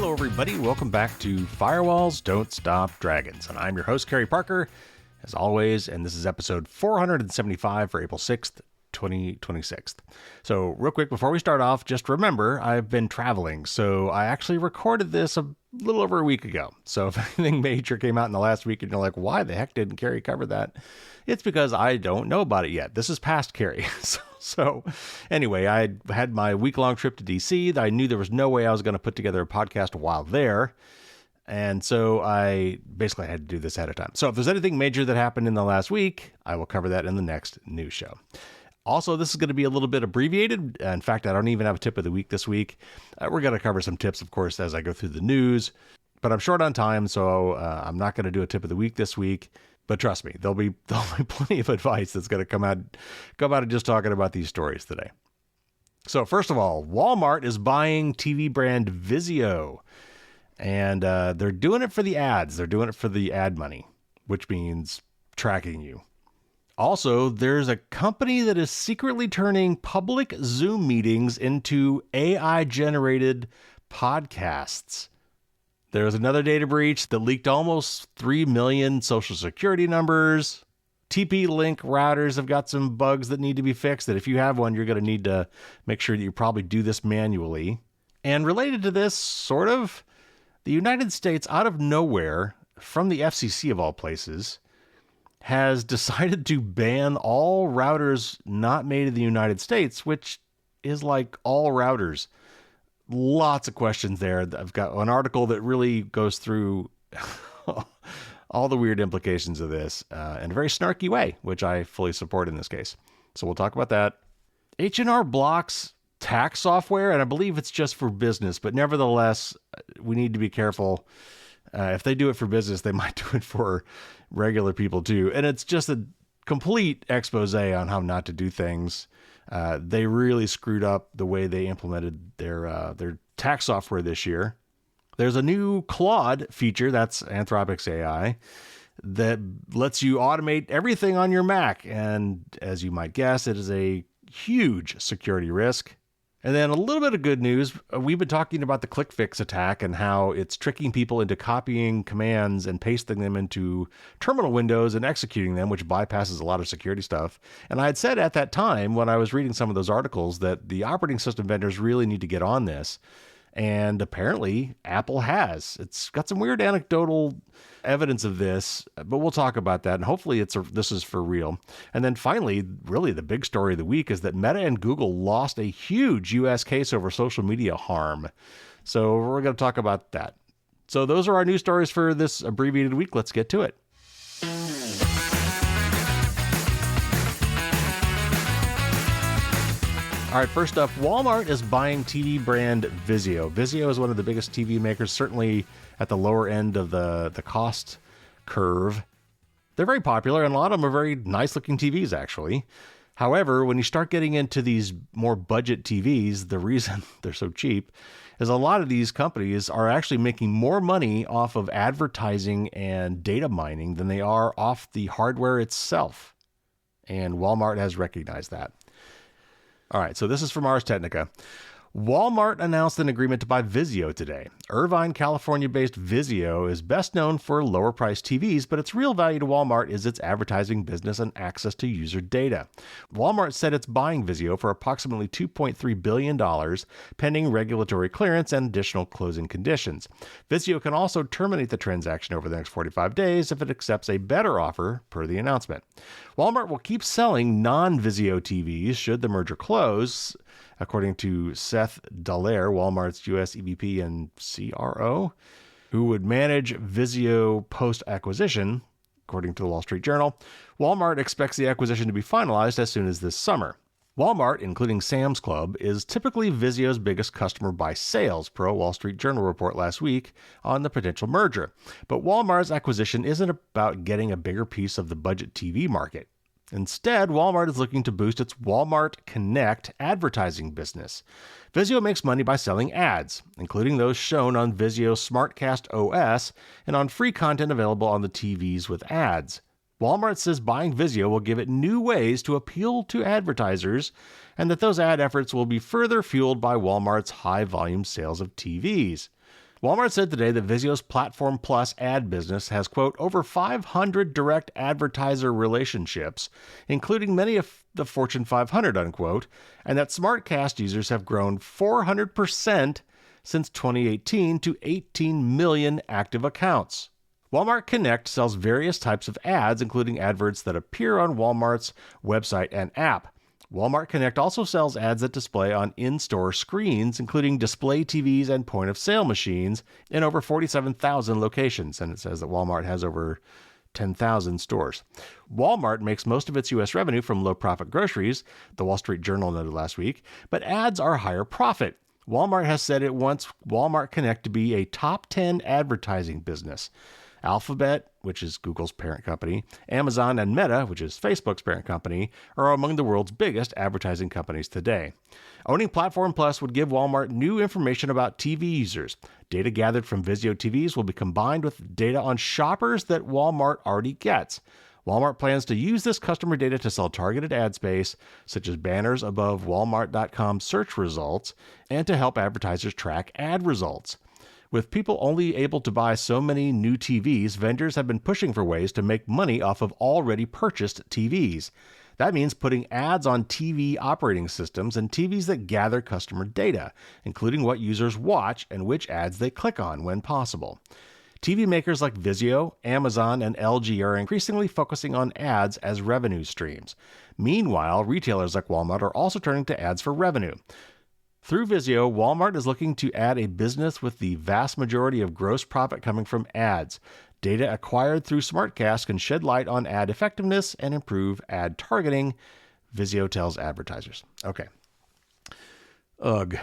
Hello, everybody. Welcome back to Firewalls Don't Stop Dragons. And I'm your host, Kerry Parker, as always. And this is episode 475 for April 6th, 2026. So real quick, before we start off, just remember, I've been traveling. So I actually recorded this a little over a week ago. So if anything major came out in the last week and you're like, why the heck didn't Kerry cover that? It's because I don't know about it yet. This is past Kerry. So anyway, I had my week-long trip to DC. I knew there was no way I was going to put together a podcast while there. And so I basically had to do this ahead of time. So if there's anything major that happened in the last week, I will cover that in the next news show. Also, this is going to be a little bit abbreviated. In fact, I don't even have a tip of the week this week. We're going to cover some tips, of course, as I go through the news. But I'm short on time, so I'm not going to do a tip of the week this week. But trust me, there'll be plenty of advice that's going to come out of just talking about these stories today. So first of all, Walmart is buying TV brand Vizio. And they're doing it for the ads. They're doing it for the ad money, which means tracking you. Also, there's a company that is secretly turning public Zoom meetings into AI-generated podcasts. There's another data breach that leaked almost 3 million social security numbers. TP-Link routers have got some bugs that need to be fixed, that if you have one, you're going to need to make sure that you probably do this manually. And related to this, sort of, the United States, out of nowhere, from the FCC of all places, has decided to ban all routers not made in the United States, which is like all routers. Lots of questions there. I've got an article that really goes through all the weird implications of this in a very snarky way, which I fully support in this case. So we'll talk about that. H&R Block's tax software, and I believe it's just for business, but nevertheless, we need to be careful. If they do it for business, they might do it for regular people too. And it's just a complete expose on how not to do things. They really screwed up the way they implemented their tax software this year. There's a new Claude feature, that's Anthropic's AI, that lets you automate everything on your Mac. And as you might guess, it is a huge security risk. And then a little bit of good news. We've been talking about the ClickFix attack and how it's tricking people into copying commands and pasting them into terminal windows and executing them, which bypasses a lot of security stuff. And I had said at that time, when I was reading some of those articles, that the operating system vendors really need to get on this. And apparently Apple has. It's got some weird anecdotal evidence of this, but we'll talk about that. And hopefully this is for real. And then finally, really the big story of the week is that Meta and Google lost a huge US case over social media harm. So we're going to talk about that. So those are our news stories for this abbreviated week. Let's get to it. All right, first up, Walmart is buying TV brand Vizio. Vizio is one of the biggest TV makers, certainly at the lower end of the cost curve. They're very popular, and a lot of them are very nice-looking TVs, actually. However, when you start getting into these more budget TVs, the reason they're so cheap is a lot of these companies are actually making more money off of advertising and data mining than they are off the hardware itself. And Walmart has recognized that. All right, so this is from Ars Technica. Walmart announced an agreement to buy Vizio today. Irvine, California-based Vizio is best known for lower-priced TVs, but its real value to Walmart is its advertising business and access to user data. Walmart said it's buying Vizio for approximately $2.3 billion, pending regulatory clearance and additional closing conditions. Vizio can also terminate the transaction over the next 45 days if it accepts a better offer, per the announcement. Walmart will keep selling non-Vizio TVs should the merger close, according to Seth Dallaire, Walmart's U.S. EVP and CRO, who would manage Vizio post-acquisition, according to the Wall Street Journal. Walmart expects the acquisition to be finalized as soon as this summer. Walmart, including Sam's Club, is typically Vizio's biggest customer by sales, per a Wall Street Journal report last week on the potential merger. But Walmart's acquisition isn't about getting a bigger piece of the budget TV market. Instead, Walmart is looking to boost its Walmart Connect advertising business. Vizio makes money by selling ads, including those shown on Vizio's SmartCast OS and on free content available on the TVs with ads. Walmart says buying Vizio will give it new ways to appeal to advertisers, and that those ad efforts will be further fueled by Walmart's high-volume sales of TVs. Walmart said today that Vizio's Platform Plus ad business has, quote, over 500 direct advertiser relationships, including many of the Fortune 500, unquote, and that SmartCast users have grown 400% since 2018 to 18 million active accounts. Walmart Connect sells various types of ads, including adverts that appear on Walmart's website and app. Walmart Connect also sells ads that display on in-store screens, including display TVs and point-of-sale machines in over 47,000 locations, and it says that Walmart has over 10,000 stores. Walmart makes most of its U.S. revenue from low-profit groceries, the Wall Street Journal noted last week, but ads are higher profit. Walmart has said it wants Walmart Connect to be a top 10 advertising business. Alphabet, which is Google's parent company, Amazon, and Meta, which is Facebook's parent company, are among the world's biggest advertising companies today. Owning Platform Plus would give Walmart new information about TV users. Data gathered from Vizio TVs will be combined with data on shoppers that Walmart already gets. Walmart plans to use this customer data to sell targeted ad space, such as banners above Walmart.com search results, and to help advertisers track ad results. With people only able to buy so many new TVs, vendors have been pushing for ways to make money off of already purchased TVs. That means putting ads on TV operating systems and TVs that gather customer data, including what users watch and which ads they click on when possible. TV makers like Vizio, Amazon, and LG are increasingly focusing on ads as revenue streams. Meanwhile, retailers like Walmart are also turning to ads for revenue. Through Vizio, Walmart is looking to add a business with the vast majority of gross profit coming from ads. Data acquired through SmartCast can shed light on ad effectiveness and improve ad targeting, Vizio tells advertisers. Okay. Ugh.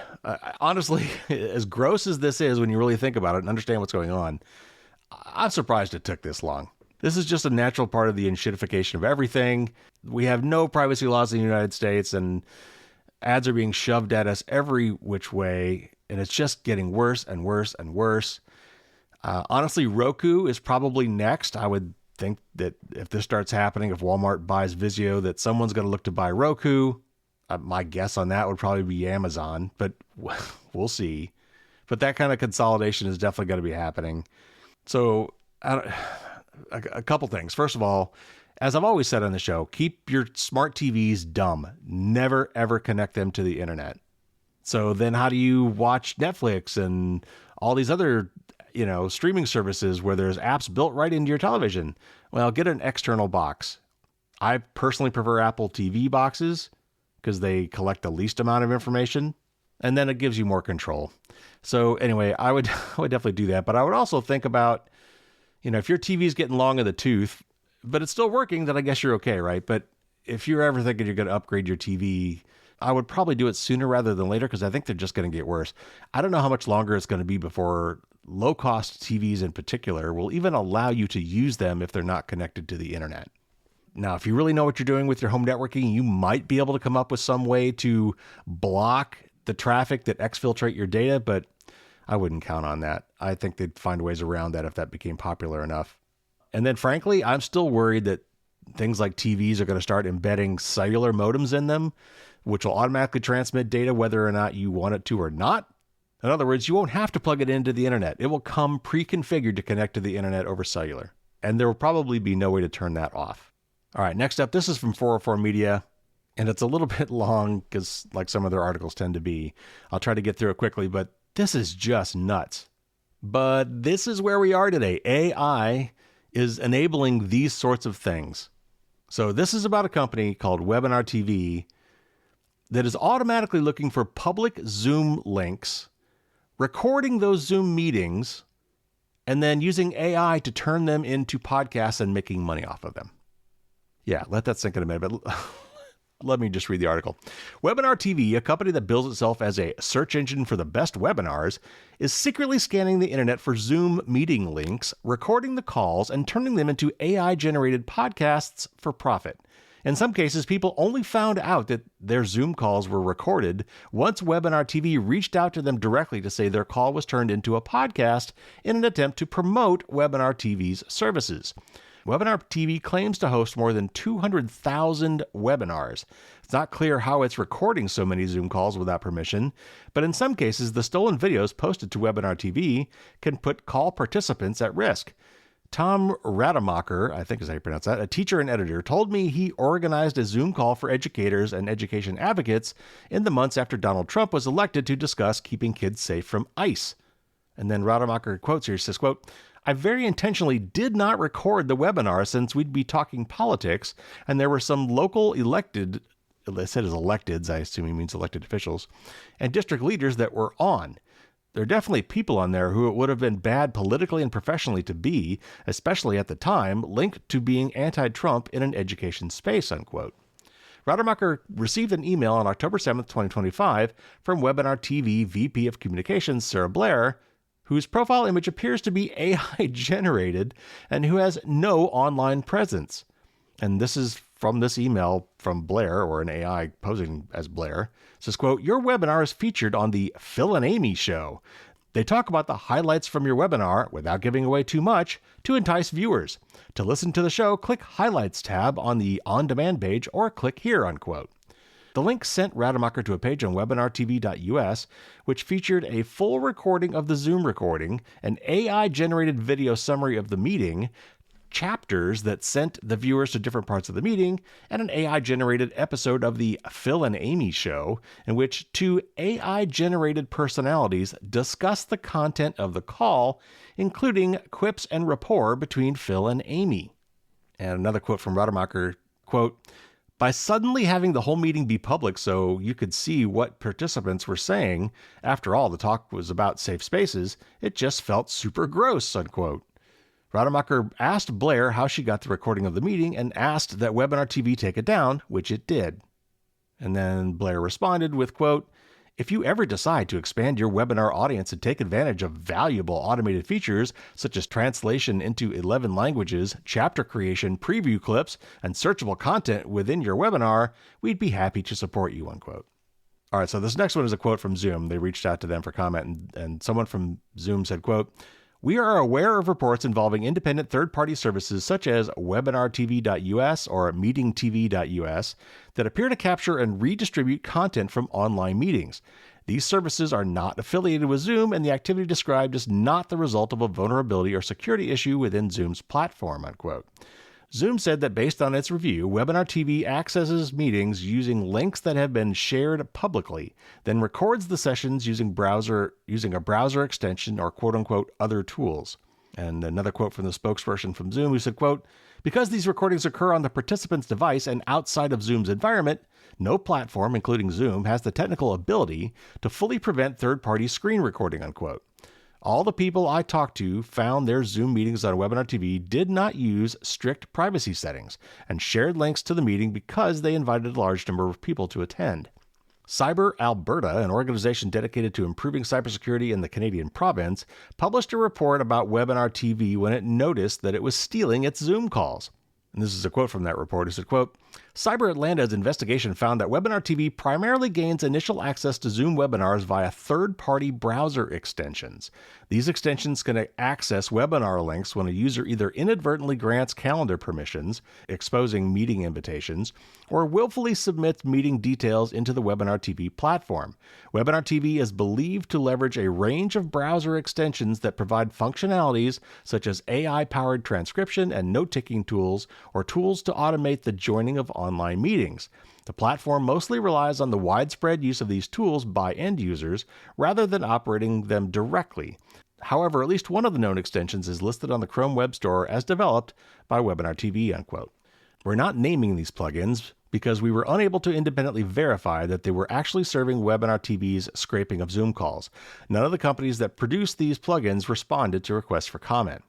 Honestly, as gross as this is when you really think about it and understand what's going on, I'm surprised it took this long. This is just a natural part of the enshittification of everything. We have no privacy laws in the United States, and ads are being shoved at us every which way, and it's just getting worse and worse and worse. Honestly, Roku is probably next. I would think that if this starts happening, if Walmart buys Vizio, that someone's going to look to buy Roku. My guess on that would probably be Amazon, but we'll see. But that kind of consolidation is definitely going to be happening. So a couple things. First of all, as I've always said on the show, keep your smart TVs dumb. Never, ever connect them to the internet. So then how do you watch Netflix and all these other, streaming services where there's apps built right into your television? Well, get an external box. I personally prefer Apple TV boxes because they collect the least amount of information, and then it gives you more control. So anyway, I would definitely do that. But I would also think about, if your TV's getting long in the tooth, but it's still working, then I guess you're okay, right? But if you're ever thinking you're going to upgrade your TV, I would probably do it sooner rather than later because I think they're just going to get worse. I don't know how much longer it's going to be before low-cost TVs in particular will even allow you to use them if they're not connected to the internet. Now, if you really know what you're doing with your home networking, you might be able to come up with some way to block the traffic that exfiltrate your data, but I wouldn't count on that. I think they'd find ways around that if that became popular enough. And then frankly, I'm still worried that things like TVs are going to start embedding cellular modems in them, which will automatically transmit data whether or not you want it to or not. In other words, you won't have to plug it into the internet. It will come pre-configured to connect to the internet over cellular. And there will probably be no way to turn that off. All right, next up, this is from 404 Media, and it's a little bit long because like some of their articles tend to be. I'll try to get through it quickly, but this is just nuts. But this is where we are today. AI is enabling these sorts of things. So this is about a company called Webinar TV that is automatically looking for public Zoom links, recording those Zoom meetings, and then using AI to turn them into podcasts and making money off of them. Yeah, let that sink in a minute, but let me just read the article. Webinar TV, a company that bills itself as a search engine for the best webinars, is secretly scanning the internet for Zoom meeting links, recording the calls, and turning them into AI-generated podcasts for profit. In some cases, people only found out that their Zoom calls were recorded once Webinar TV reached out to them directly to say their call was turned into a podcast in an attempt to promote Webinar TV's services. Webinar TV claims to host more than 200,000 webinars. It's not clear how it's recording so many Zoom calls without permission, but in some cases, the stolen videos posted to Webinar TV can put call participants at risk. Tom Rademacher, I think is how you pronounce that, a teacher and editor, told me he organized a Zoom call for educators and education advocates in the months after Donald Trump was elected to discuss keeping kids safe from ICE. And then Rademacher quotes here, says, quote, I very intentionally did not record the webinar since we'd be talking politics, and there were some local elected, it said as electeds, I assume he means elected officials, and district leaders that were on. There are definitely people on there who it would have been bad politically and professionally to be, especially at the time, linked to being anti-Trump in an education space, unquote. Rademacher received an email on October 7th, 2025 from Webinar TV VP of Communications, Sarah Blair, whose profile image appears to be AI generated and who has no online presence. And this is from this email from Blair, or an AI posing as Blair. It says, quote, your webinar is featured on the Phil and Amy show. They talk about the highlights from your webinar without giving away too much to entice viewers. To listen to the show, click Highlights tab on the on-demand page or click here, unquote. The link sent Rademacher to a page on webinartv.us, which featured a full recording of the Zoom recording, an AI-generated video summary of the meeting, chapters that sent the viewers to different parts of the meeting, and an AI-generated episode of the Phil and Amy show, in which two AI-generated personalities discuss the content of the call, including quips and rapport between Phil and Amy. And another quote from Rademacher, quote, by suddenly having the whole meeting be public so you could see what participants were saying, after all, the talk was about safe spaces, it just felt super gross, unquote. Rademacher asked Blair how she got the recording of the meeting and asked that Webinar TV take it down, which it did. And then Blair responded with, quote, if you ever decide to expand your webinar audience and take advantage of valuable automated features such as translation into 11 languages, chapter creation, preview clips, and searchable content within your webinar, we'd be happy to support you, unquote. All right, so this next one is a quote from Zoom. They reached out to them for comment, and someone from Zoom said, quote, we are aware of reports involving independent third-party services such as webinartv.us or meetingtv.us that appear to capture and redistribute content from online meetings. These services are not affiliated with Zoom, and the activity described is not the result of a vulnerability or security issue within Zoom's platform, unquote. Zoom said that based on its review, Webinar TV accesses meetings using links that have been shared publicly, then records the sessions using a browser extension or quote-unquote other tools. And another quote from the spokesperson from Zoom who said, quote, because these recordings occur on the participant's device and outside of Zoom's environment, no platform, including Zoom, has the technical ability to fully prevent third-party screen recording, unquote. All the people I talked to found their Zoom meetings on Webinar TV did not use strict privacy settings and shared links to the meeting because they invited a large number of people to attend. Cyber Alberta, an organization dedicated to improving cybersecurity in the Canadian province, published a report about Webinar TV when it noticed that it was stealing its Zoom calls. And this is a quote from that report. It said, quote, Cyber Atlanta's investigation found that Webinar TV primarily gains initial access to Zoom webinars via third-party browser extensions. These extensions can access webinar links when a user either inadvertently grants calendar permissions, exposing meeting invitations, or willfully submits meeting details into the Webinar TV platform. Webinar TV is believed to leverage a range of browser extensions that provide functionalities such as AI-powered transcription and note-taking tools, or tools to automate the joining of online meetings. The platform mostly relies on the widespread use of these tools by end users rather than operating them directly. However, at least one of the known extensions is listed on the Chrome Web Store as developed by Webinar TV, unquote. We're not naming these plugins because we were unable to independently verify that they were actually serving Webinar TV's scraping of Zoom calls. None of the companies that produced these plugins responded to requests for comment.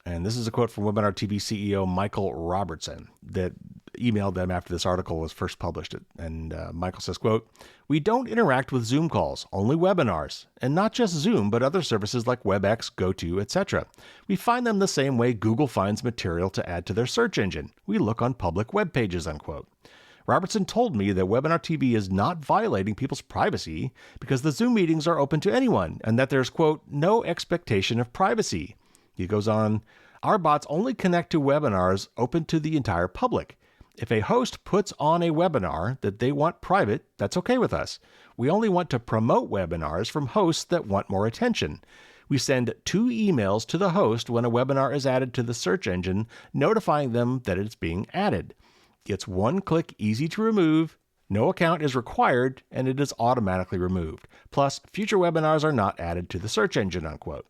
And this is a quote from Webinar TV CEO Michael Robertson that emailed them after this article was first published. And Michael says, quote, we don't interact with Zoom calls, only webinars. And not just Zoom, but other services like WebEx, GoTo, etc. We find them the same way Google finds material to add to their search engine. We look on public web pages, unquote. Robertson told me that Webinar TV is not violating people's privacy because the Zoom meetings are open to anyone and that there's, quote, no expectation of privacy. He goes on, Our bots only connect to webinars open to the entire public. If a host puts on a webinar that they want private, that's okay with us. We only want to promote webinars from hosts that want more attention. We send 2 emails to the host when a webinar is added to the search engine, notifying them that it's being added. It's one-click easy to remove, no account is required, and it is automatically removed. Plus, future webinars are not added to the search engine, unquote.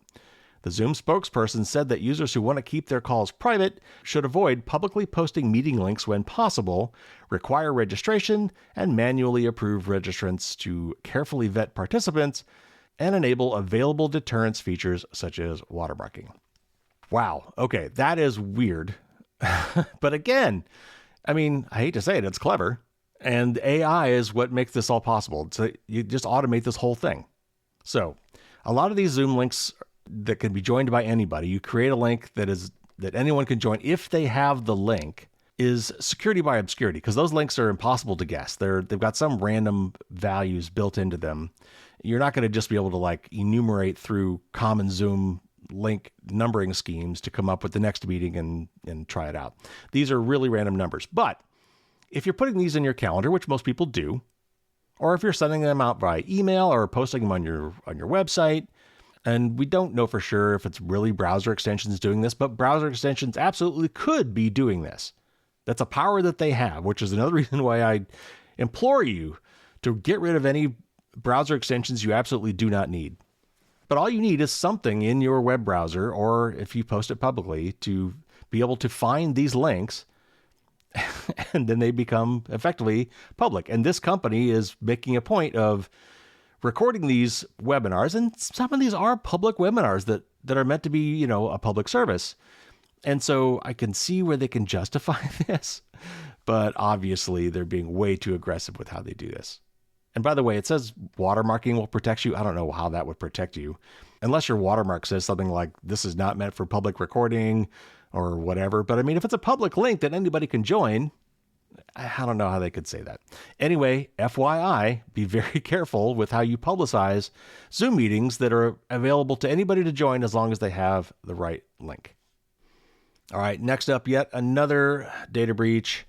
The Zoom spokesperson said that users who want to keep their calls private should avoid publicly posting meeting links when possible, require registration, and manually approve registrants to carefully vet participants, and enable available deterrence features such as watermarking. Wow, okay, that is weird. But again, I mean, I hate to say it, it's clever. And AI is what makes this all possible. So you just automate this whole thing. So a lot of these Zoom links that can be joined by anybody, you create a link that anyone can join if they have the link, is security by obscurity, because those links are impossible to guess. They've got some random values built into them. You're not going to just be able to like enumerate through common Zoom link numbering schemes to come up with the next meeting and try it out. These are really random numbers. But if you're putting these in your calendar, which most people do, or if you're sending them out by email or posting them on your website, and we don't know for sure if it's really browser extensions doing this, but browser extensions absolutely could be doing this. That's a power that they have, which is another reason why I implore you to get rid of any browser extensions you absolutely do not need. But all you need is something in your web browser, or if you post it publicly, to be able to find these links, and then they become effectively public. And this company is making a point of recording these webinars, and some of these are public webinars that are meant to be, a public service. And so I can see where they can justify this, but obviously they're being way too aggressive with how they do this. And by the way, it says watermarking will protect you. I don't know how that would protect you, unless your watermark says something like, this is not meant for public recording or whatever. But I mean, if it's a public link that anybody can join, I don't know how they could say that. Anyway, FYI, be very careful with how you publicize Zoom meetings that are available to anybody to join as long as they have the right link. All right, next up, yet another data breach.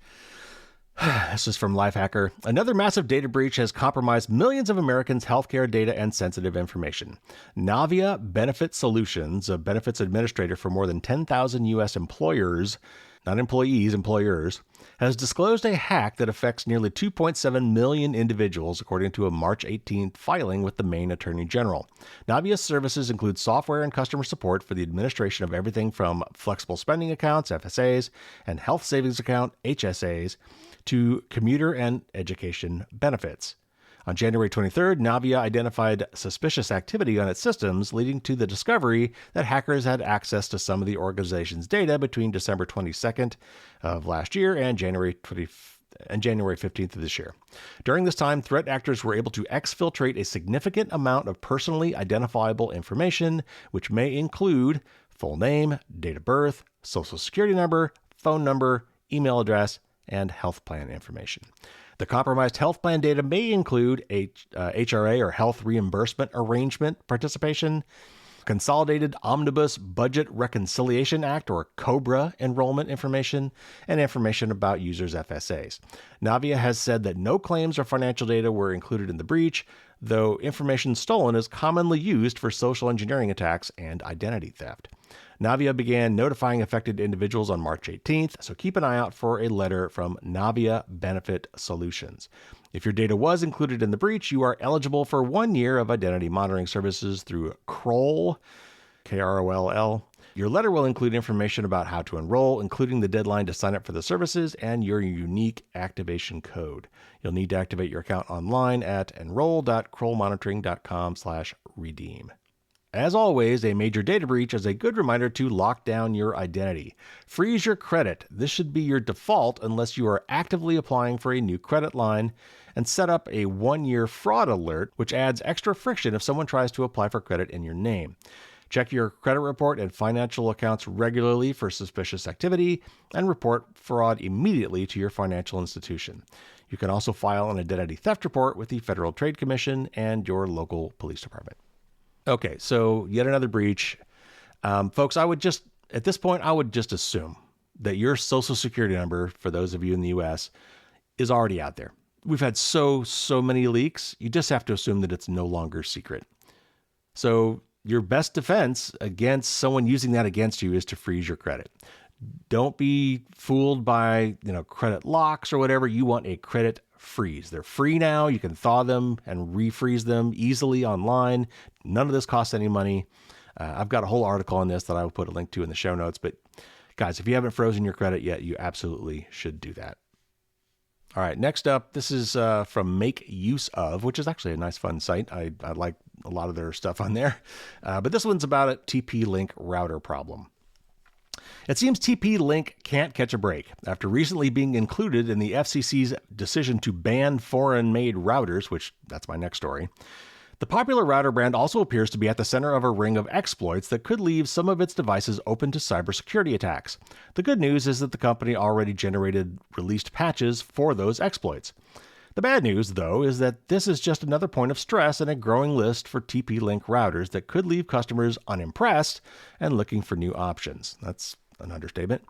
This is from Lifehacker. Another massive data breach has compromised millions of Americans' healthcare data and sensitive information. Navia Benefit Solutions, a benefits administrator for more than 10,000 U.S. employers, not employees, employers, has disclosed a hack that affects nearly 2.7 million individuals, according to a March 18th filing with the Maine Attorney General. Navia's services include software and customer support for the administration of everything from flexible spending accounts, FSAs, and health savings account, HSAs, to commuter and education benefits. On January 23rd, Navia identified suspicious activity on its systems, leading to the discovery that hackers had access to some of the organization's data between December 22nd of last year and January 15th of this year. During this time, threat actors were able to exfiltrate a significant amount of personally identifiable information, which may include full name, date of birth, social security number, phone number, email address, and health plan information. The compromised health plan data may include HRA or Health Reimbursement Arrangement participation, Consolidated Omnibus Budget Reconciliation Act or COBRA enrollment information, and information about users' FSAs. Navia has said that no claims or financial data were included in the breach, though information stolen is commonly used for social engineering attacks and identity theft. Navia began notifying affected individuals on March 18th, so keep an eye out for a letter from Navia Benefit Solutions. If your data was included in the breach, you are eligible for 1 year of identity monitoring services through Kroll, Kroll. Your letter will include information about how to enroll, including the deadline to sign up for the services and your unique activation code. You'll need to activate your account online at enroll.krollmonitoring.com/redeem. As always, a major data breach is a good reminder to lock down your identity. Freeze your credit. This should be your default unless you are actively applying for a new credit line, and set up a 1-year fraud alert, which adds extra friction if someone tries to apply for credit in your name. Check your credit report and financial accounts regularly for suspicious activity, and report fraud immediately to your financial institution. You can also file an identity theft report with the Federal Trade Commission and your local police department. Okay, so yet another breach. Folks, I would just at this point, I would just assume that your social security number, for those of you in the US, is already out there. We've had so many leaks. You just have to assume that it's no longer secret. So your best defense against someone using that against you is to freeze your credit. Don't be fooled by, credit locks or whatever. You want a credit freeze. They're free now. You can thaw them and refreeze them easily online. None of this costs any money. I've got a whole article on this that I will put a link to in the show notes. But guys, if you haven't frozen your credit yet, you absolutely should do that. All right, next up, this is from Make Use Of, which is actually a nice, fun site. I like a lot of their stuff on there. But this one's about a TP-Link router problem. It seems TP-Link can't catch a break. After recently being included in the FCC's decision to ban foreign-made routers, which that's my next story, the popular router brand also appears to be at the center of a ring of exploits that could leave some of its devices open to cybersecurity attacks. The good news is that the company already released patches for those exploits. The bad news, though, is that this is just another point of stress in a growing list for TP-Link routers that could leave customers unimpressed and looking for new options. That's an understatement.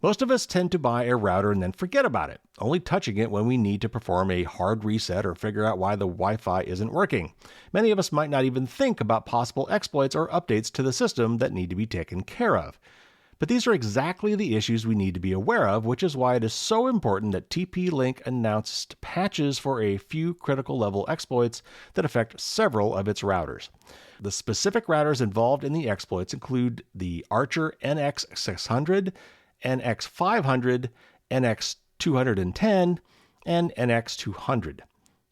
Most of us tend to buy a router and then forget about it, only touching it when we need to perform a hard reset or figure out why the Wi-Fi isn't working. Many of us might not even think about possible exploits or updates to the system that need to be taken care of. But these are exactly the issues we need to be aware of, which is why it is so important that TP-Link announced patches for a few critical level exploits that affect several of its routers. The specific routers involved in the exploits include the Archer NX600, NX500, NX210, and NX200.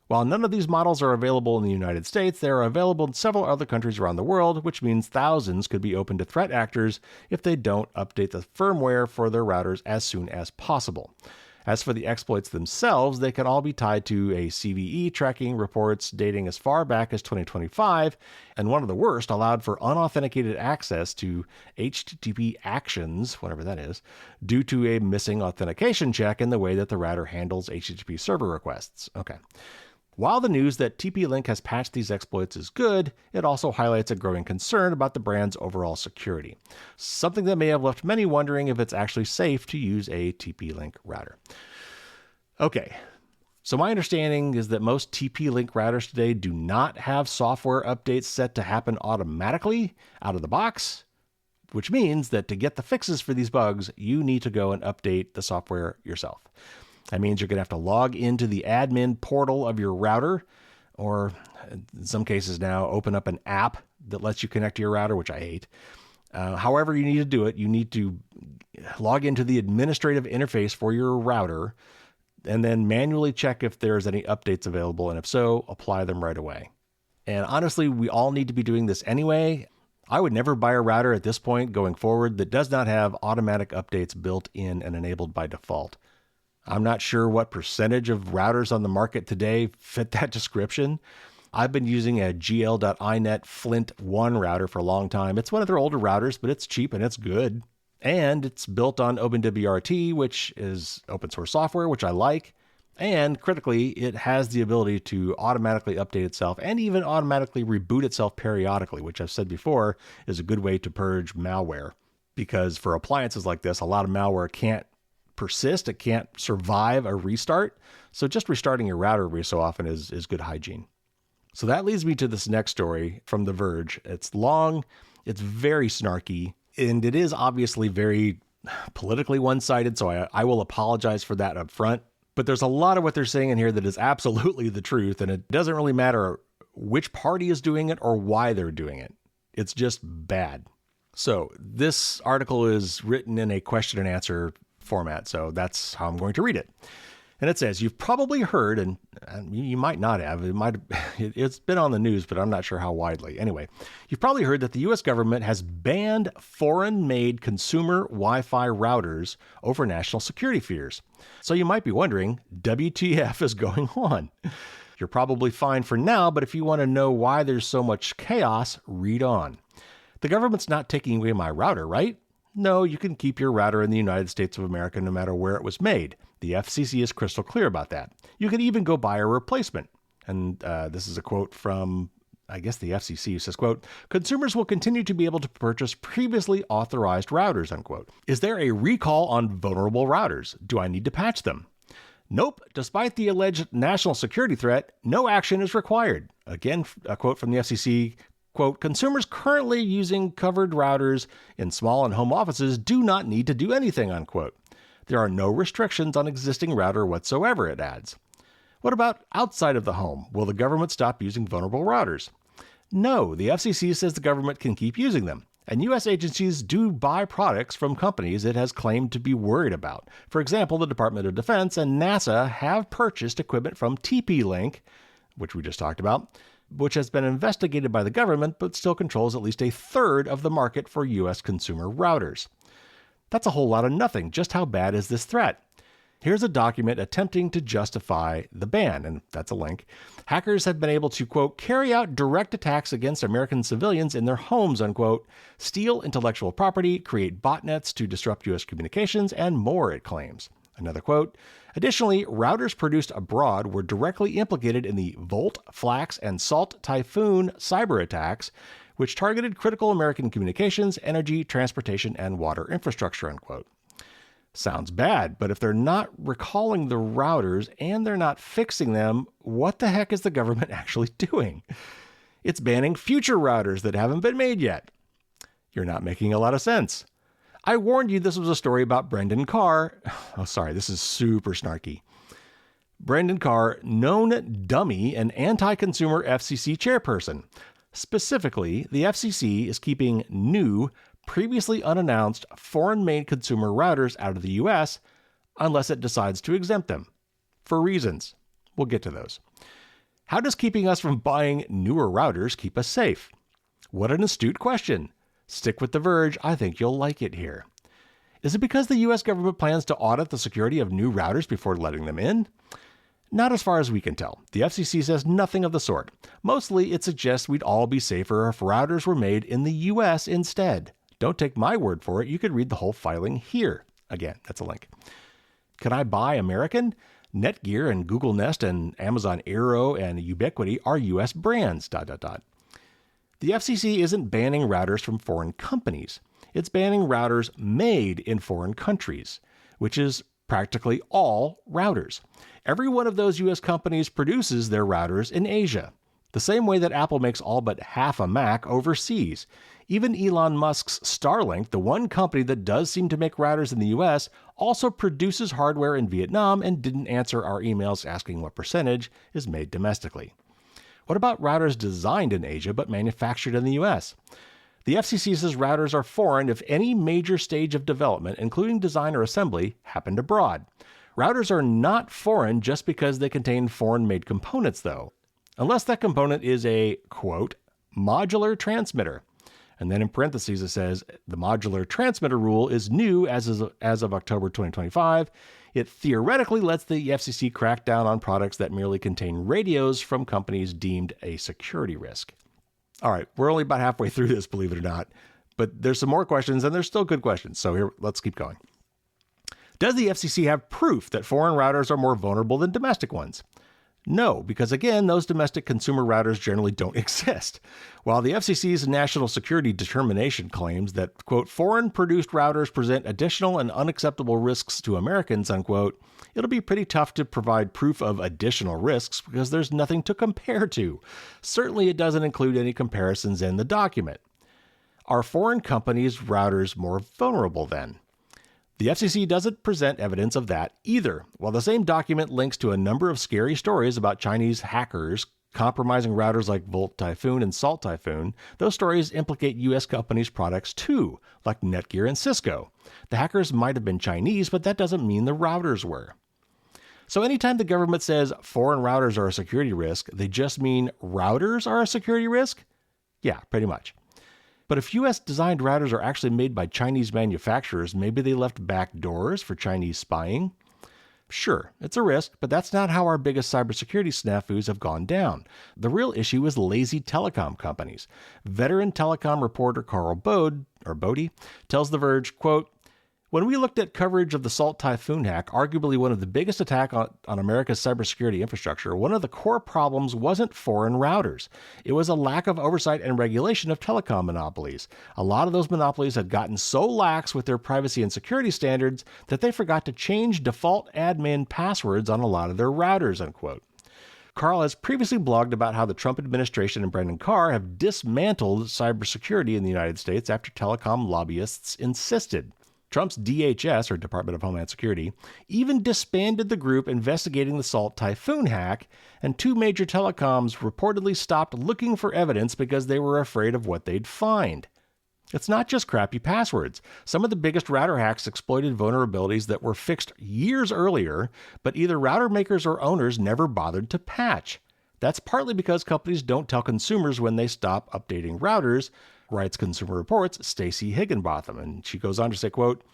While none of these models are available in the United States, they are available in several other countries around the world, which means thousands could be open to threat actors if they don't update the firmware for their routers as soon as possible. As for the exploits themselves, they can all be tied to a CVE tracking reports dating as far back as 2025, and one of the worst allowed for unauthenticated access to HTTP actions, whatever that is, due to a missing authentication check in the way that the router handles HTTP server requests. Okay. While the news that TP-Link has patched these exploits is good, it also highlights a growing concern about the brand's overall security, something that may have left many wondering if it's actually safe to use a TP-Link router. Okay, so my understanding is that most TP-Link routers today do not have software updates set to happen automatically out of the box, which means that to get the fixes for these bugs, you need to go and update the software yourself. That means you're going to have to log into the admin portal of your router, or in some cases now, open up an app that lets you connect to your router, which I hate. However you need to do it, you need to log into the administrative interface for your router and then manually check if there's any updates available, and if so, apply them right away. And honestly, we all need to be doing this anyway. I would never buy a router at this point going forward that does not have automatic updates built in and enabled by default. I'm not sure what percentage of routers on the market today fit that description. I've been using a GL.iNet Flint 1 router for a long time. It's one of their older routers, but it's cheap and it's good. And it's built on OpenWRT, which is open source software, which I like. And critically, it has the ability to automatically update itself and even automatically reboot itself periodically, which I've said before is a good way to purge malware. Because for appliances like this, a lot of malware can't persist. It can't survive a restart. So just restarting your router every so often is good hygiene. So that leads me to this next story from The Verge. It's long, it's very snarky, and it is obviously very politically one-sided, so I will apologize for that up front. But there's a lot of what they're saying in here that is absolutely the truth, and it doesn't really matter which party is doing it or why they're doing it. It's just bad. So this article is written in a question and answer format, so that's how I'm going to read it. And it says, you've probably heard, and you might not have, it's been on the news, but I'm not sure how widely. Anyway, you've probably heard that the US government has banned foreign-made consumer Wi-Fi routers over national security fears. So you might be wondering, WTF is going on? You're probably fine for now, but if you want to know why there's so much chaos, read on. The government's not taking away my router, right? No, you can keep your router in the United States of America no matter where it was made. The FCC is crystal clear about that. You can even go buy a replacement. And this is a quote from I guess the FCC, says, quote, consumers will continue to be able to purchase previously authorized routers, unquote. Is there a recall on vulnerable routers? Do I need to patch them? Nope. Despite the alleged national security threat, no action is required. Again, a quote from the FCC, quote, consumers currently using covered routers in small and home offices do not need to do anything, unquote. There are no restrictions on existing router whatsoever, it adds. What about outside of the home? Will the government stop using vulnerable routers? No, the FCC says the government can keep using them. And U.S. agencies do buy products from companies it has claimed to be worried about. For example, the Department of Defense and NASA have purchased equipment from TP-Link, which we just talked about, which has been investigated by the government but still controls at least a third of the market for U.S. consumer routers. That's a whole lot of nothing. Just how bad is this threat? Here's a document attempting to justify the ban, and that's a link. Hackers have been able to, quote, carry out direct attacks against American civilians in their homes, unquote, steal intellectual property, create botnets to disrupt U.S. communications, and more, it claims. Another quote, additionally, routers produced abroad were directly implicated in the Volt, Flax, and Salt Typhoon cyber attacks, which targeted critical American communications, energy, transportation, and water infrastructure, unquote. Sounds bad, but if they're not recalling the routers and they're not fixing them, what the heck is the government actually doing? It's banning future routers that haven't been made yet. You're not making a lot of sense. I warned you this was a story about Brendan Carr. Oh, sorry, this is super snarky. Brendan Carr, known dummy and anti-consumer FCC chairperson. Specifically, the FCC is keeping new, previously unannounced foreign-made consumer routers out of the U.S. unless it decides to exempt them. For reasons. We'll get to those. How does keeping us from buying newer routers keep us safe? What an astute question. Stick with The Verge. I think you'll like it here. Is it because the U.S. government plans to audit the security of new routers before letting them in? Not as far as we can tell. The FCC says nothing of the sort. Mostly, it suggests we'd all be safer if routers were made in the U.S. instead. Don't take my word for it. You could read the whole filing here. Again, that's a link. Can I buy American? Netgear and Google Nest and Amazon Aero and Ubiquiti are U.S. brands, ... The FCC isn't banning routers from foreign companies. It's banning routers made in foreign countries, which is practically all routers. Every one of those U.S. companies produces their routers in Asia, the same way that Apple makes all but half a Mac overseas. Even Elon Musk's Starlink, the one company that does seem to make routers in the U.S., also produces hardware in Vietnam and didn't answer our emails asking what percentage is made domestically. What about routers designed in Asia but manufactured in the U.S.? The FCC says routers are foreign if any major stage of development, including design or assembly, happened abroad. Routers are not foreign just because they contain foreign-made components, though, unless that component is a, quote, modular transmitter. And then in parentheses it says, the modular transmitter rule is new as of October 2025. It theoretically lets the FCC crack down on products that merely contain radios from companies deemed a security risk. All right, we're only about halfway through this, believe it or not. But there's some more questions, and they're still good questions. So here, let's keep going. Does the FCC have proof that foreign routers are more vulnerable than domestic ones? No, because again, those domestic consumer routers generally don't exist. While the FCC's national security determination claims that, quote, foreign-produced routers present additional and unacceptable risks to Americans, unquote, it'll be pretty tough to provide proof of additional risks because there's nothing to compare to. Certainly, it doesn't include any comparisons in the document. Are foreign companies' routers more vulnerable then? The FCC doesn't present evidence of that either. While the same document links to a number of scary stories about Chinese hackers compromising routers like Volt Typhoon and Salt Typhoon, those stories implicate U.S. companies' products too, like Netgear and Cisco. The hackers might have been Chinese, but that doesn't mean the routers were. So anytime the government says foreign routers are a security risk, they just mean routers are a security risk? Yeah, pretty much. But if U.S.-designed routers are actually made by Chinese manufacturers, maybe they left back doors for Chinese spying? Sure, it's a risk, but that's not how our biggest cybersecurity snafus have gone down. The real issue is lazy telecom companies. Veteran telecom reporter Carl Bode tells The Verge, quote, When we looked at coverage of the Salt Typhoon hack, arguably one of the biggest attacks on America's cybersecurity infrastructure, one of the core problems wasn't foreign routers. It was a lack of oversight and regulation of telecom monopolies. A lot of those monopolies had gotten so lax with their privacy and security standards that they forgot to change default admin passwords on a lot of their routers, unquote. Carl has previously blogged about how the Trump administration and Brendan Carr have dismantled cybersecurity in the United States after telecom lobbyists insisted. Trump's DHS, or Department of Homeland Security, even disbanded the group investigating the Salt Typhoon hack, and two major telecoms reportedly stopped looking for evidence because they were afraid of what they'd find. It's not just crappy passwords. Some of the biggest router hacks exploited vulnerabilities that were fixed years earlier, but either router makers or owners never bothered to patch. That's partly because companies don't tell consumers when they stop updating routers, writes Consumer Reports' Stacey Higginbotham, and she goes on to say, quote,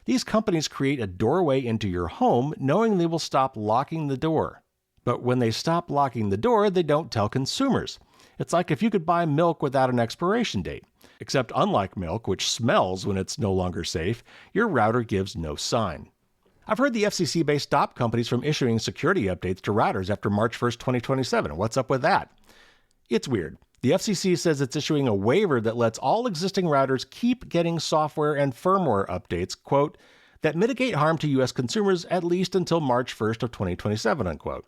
"These companies create a doorway into your home knowing they will stop locking the door. But when they stop locking the door, they don't tell consumers. It's like if you could buy milk without an expiration date. Except unlike milk, which smells when it's no longer safe, your router gives no sign." I've heard the FCC may stop companies from issuing security updates to routers after March 1st, 2027. What's up with that? It's weird. The FCC says it's issuing a waiver that lets all existing routers keep getting software and firmware updates, quote, "that mitigate harm to U.S. consumers at least until March 1st of 2027, unquote.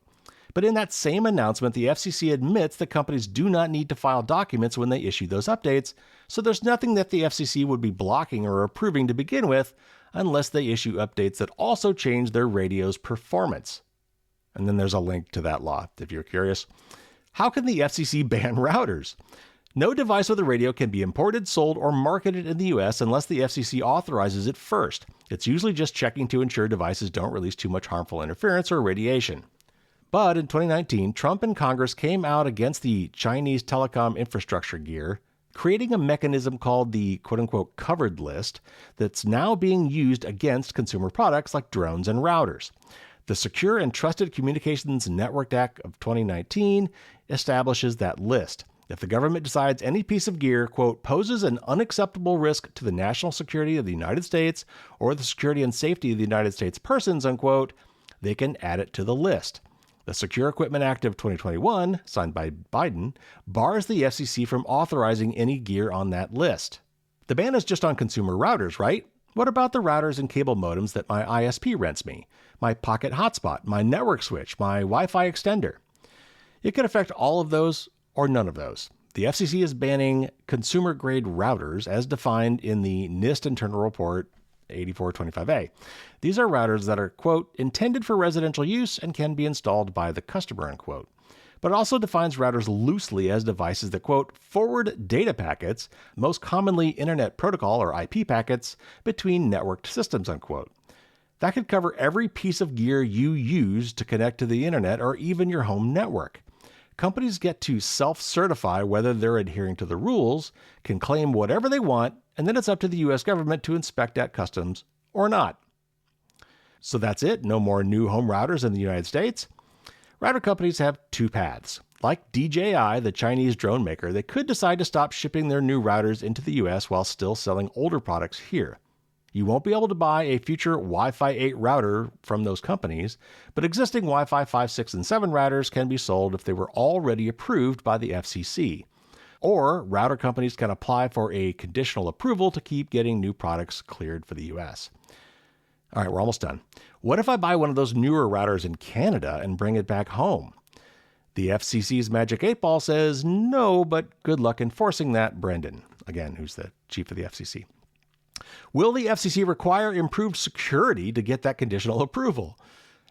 But in that same announcement, the FCC admits that companies do not need to file documents when they issue those updates, so there's nothing that the FCC would be blocking or approving to begin with unless they issue updates that also change their radio's performance. And then there's a link to that law, if you're curious. How can the FCC ban routers? No device with a radio can be imported, sold, or marketed in the U.S. unless the FCC authorizes it first. It's usually just checking to ensure devices don't release too much harmful interference or radiation. But in 2019, Trump and Congress came out against the Chinese telecom infrastructure gear, creating a mechanism called the quote-unquote covered list that's now being used against consumer products like drones and routers. The Secure and Trusted Communications Network Act of 2019 establishes that list. If the government decides any piece of gear, quote, poses an unacceptable risk to the national security of the United States or the security and safety of the United States persons, unquote, they can add it to the list. The Secure Equipment Act of 2021, signed by Biden, bars the FCC from authorizing any gear on that list. The ban is just on consumer routers, right? What about the routers and cable modems that my ISP rents me? My pocket hotspot, my network switch, my Wi-Fi extender? It could affect all of those or none of those. The FCC is banning consumer-grade routers as defined in the NIST Internal Report 8425A. These are routers that are, quote, intended for residential use and can be installed by the customer, unquote. But it also defines routers loosely as devices that, quote, forward data packets, most commonly Internet Protocol or IP packets, between networked systems, unquote. That could cover every piece of gear you use to connect to the Internet or even your home network. Companies get to self-certify whether they're adhering to the rules, can claim whatever they want, and then it's up to the U.S. government to inspect at customs or not. So that's it. No more new home routers in the United States. Router companies have two paths. Like DJI, the Chinese drone maker, they could decide to stop shipping their new routers into the U.S. while still selling older products here. You won't be able to buy a future Wi-Fi 8 router from those companies, but existing Wi-Fi 5, 6, and 7 routers can be sold if they were already approved by the FCC. Or router companies can apply for a conditional approval to keep getting new products cleared for the U.S. All right, we're almost done. What if I buy one of those newer routers in Canada and bring it back home? The FCC's Magic 8 Ball says no, but good luck enforcing that, Brendan. Again, who's the chief of the FCC. Will the FCC require improved security to get that conditional approval?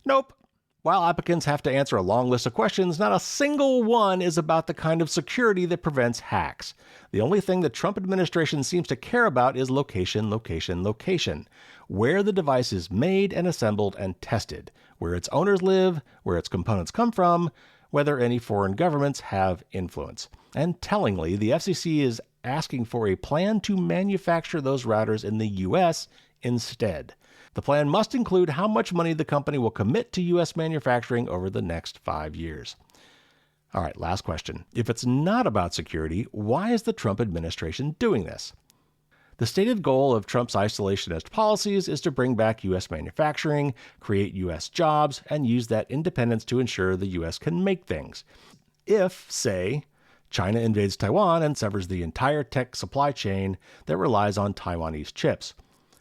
Nope. While applicants have to answer a long list of questions, not a single one is about the kind of security that prevents hacks. The only thing the Trump administration seems to care about is location, location, location. Where the device is made and assembled and tested, where its owners live, where its components come from, whether any foreign governments have influence. And tellingly, the FCC is asking for a plan to manufacture those routers in the U.S. instead. The plan must include how much money the company will commit to U.S. manufacturing over the next 5 years. All right, last question. If it's not about security, why is the Trump administration doing this? The stated goal of Trump's isolationist policies is to bring back U.S. manufacturing, create U.S. jobs, and use that independence to ensure the U.S. can make things. If, say, China invades Taiwan and severs the entire tech supply chain that relies on Taiwanese chips.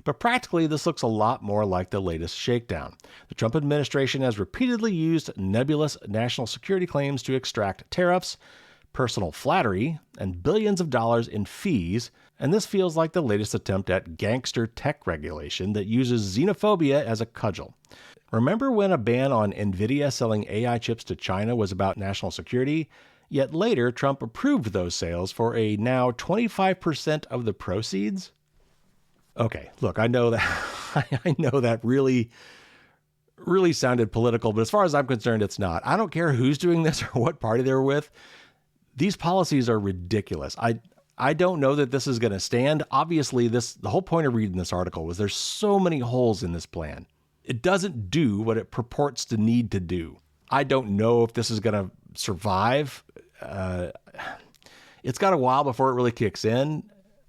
But practically, this looks a lot more like the latest shakedown. The Trump administration has repeatedly used nebulous national security claims to extract tariffs, personal flattery, and billions of dollars in fees, and this feels like the latest attempt at gangster tech regulation that uses xenophobia as a cudgel. Remember when a ban on Nvidia selling AI chips to China was about national security? Yet later, Trump approved those sales for a now 25% of the proceeds? Okay, look, I know that really sounded political, but as far as I'm concerned, it's not. I don't care who's doing this or what party they're with. These policies are ridiculous. I don't know that this is going to stand. Obviously, the whole point of reading this article was there's so many holes in this plan. It doesn't do what it purports to need to do. I don't know if this is going to survive. It's got a while before it really kicks in.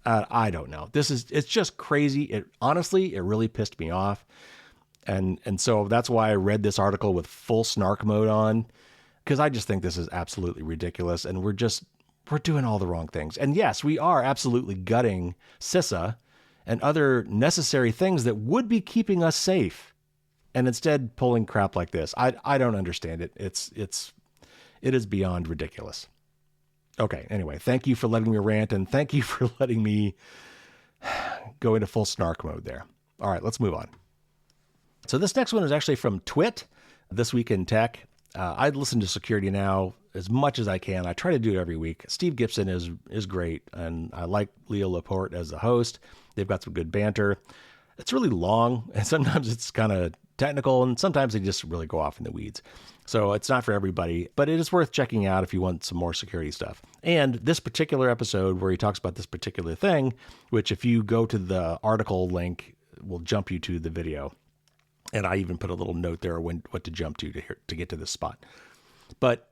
I don't know. It's just crazy. Honestly, it really pissed me off. And so that's why I read this article with full snark mode on, because I just think this is absolutely ridiculous. And we're doing all the wrong things. And yes, we are absolutely gutting CISA and other necessary things that would be keeping us safe, and instead pulling crap like this. I don't understand it. It is beyond ridiculous. Okay, anyway, thank you for letting me rant, and thank you for letting me go into full snark mode there. All right, let's move on. So this next one is actually from Twit, This Week in Tech. I listen to Security Now as much as I can. I try to do it every week. Steve Gibson is great, and I like Leo Laporte as the host. They've got some good banter. It's really long, and sometimes it's kind of technical, and sometimes they just really go off in the weeds. So it's not for everybody, but it is worth checking out if you want some more security stuff. And this particular episode where he talks about this particular thing, which if you go to the article link, will jump you to the video. And I even put a little note there what to jump to get to this spot. But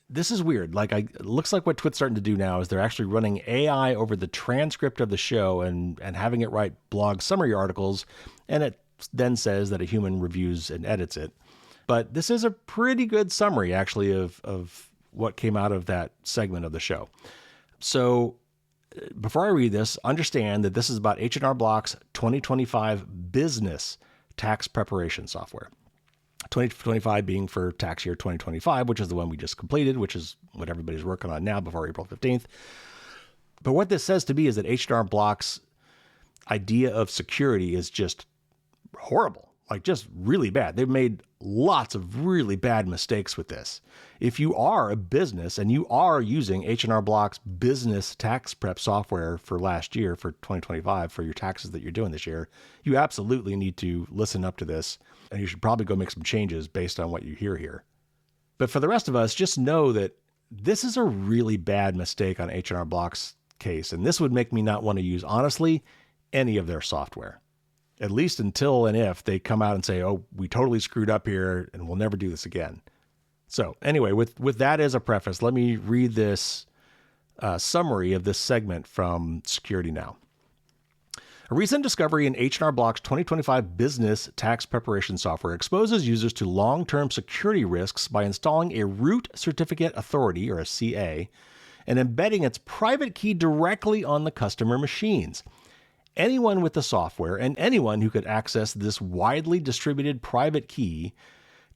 this is weird. It looks like what Twit's starting to do now is they're actually running AI over the transcript of the show and having it write blog summary articles. And it then says that a human reviews and edits it. But this is a pretty good summary, actually, of what came out of that segment of the show. So before I read this, understand that this is about H&R Block's 2025 business tax preparation software. 2025 being for tax year 2025, which is the one we just completed, which is what everybody's working on now before April 15th. But what this says to me is that H&R Block's idea of security is just horrible. Just really bad. They've made lots of really bad mistakes with this. If you are a business and you are using H&R Block's business tax prep software for last year, for 2025, for your taxes that you're doing this year, you absolutely need to listen up to this, and you should probably go make some changes based on what you hear here. But for the rest of us, just know that this is a really bad mistake on H&R Block's case, and this would make me not want to use, honestly, any of their software. At least until and if they come out and say, oh, we totally screwed up here and we'll never do this again. So anyway, with that as a preface, let me read this summary of this segment from Security Now. A recent discovery in H&R Block's 2025 business tax preparation software exposes users to long-term security risks by installing a root certificate authority, or a CA, and embedding its private key directly on the customer machines. Anyone with the software and anyone who could access this widely distributed private key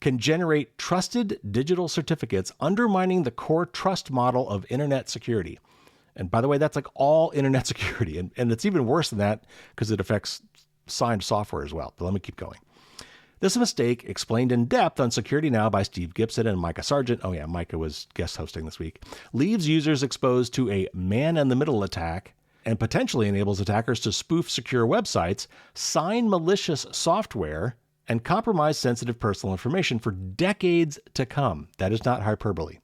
can generate trusted digital certificates, undermining the core trust model of internet security. And by the way, that's all internet security. And it's even worse than that because it affects signed software as well. But let me keep going. This mistake, explained in depth on Security Now by Steve Gibson and Micah Sargent, oh yeah, Micah was guest hosting this week, leaves users exposed to a man-in-the-middle attack and potentially enables attackers to spoof secure websites, sign malicious software, and compromise sensitive personal information for decades to come. That is not hyperbole.